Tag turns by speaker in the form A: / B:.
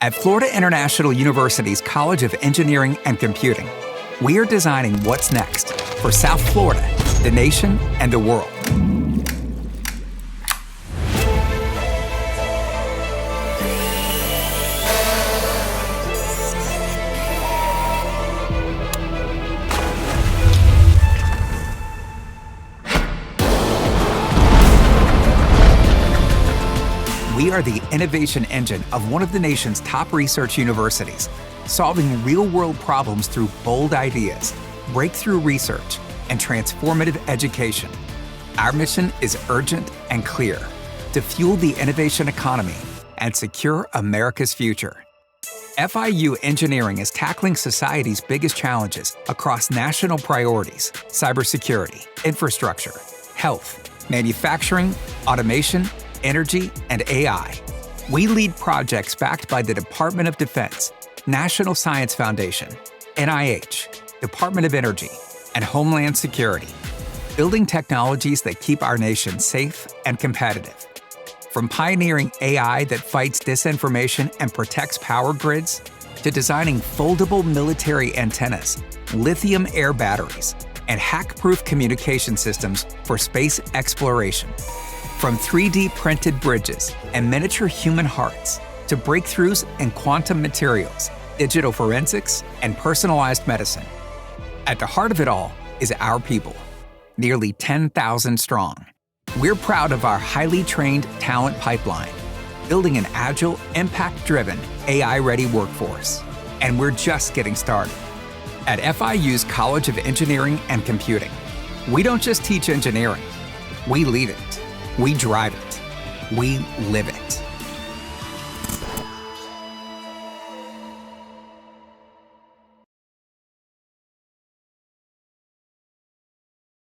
A: At Florida International University's College of Engineering and Computing, we are designing what's next for South Florida, the nation, and the world. We are the innovation engine of one of the nation's top research universities, solving real-world problems through bold ideas, breakthrough research, and transformative education. Our mission is urgent and clear: to fuel the innovation economy and secure America's future. FIU Engineering is tackling society's biggest challenges across national priorities: cybersecurity, infrastructure, health, manufacturing, automation, energy, and AI. We lead projects backed by the Department of Defense, National Science Foundation, NIH, Department of Energy, and Homeland Security, building technologies that keep our nation safe and competitive. From pioneering AI that fights disinformation and protects power grids, to designing foldable military antennas, lithium air batteries, and hack-proof communication systems for space exploration. From 3D printed bridges and miniature human hearts to breakthroughs in quantum materials, digital forensics, and personalized medicine. At the heart of it all is our people, nearly 10,000 strong. We're proud of our highly trained talent pipeline, building an agile, impact-driven, AI-ready workforce. And we're just getting started. At FIU's College of Engineering and Computing, we don't just teach engineering, we lead it. We drive it. We live it.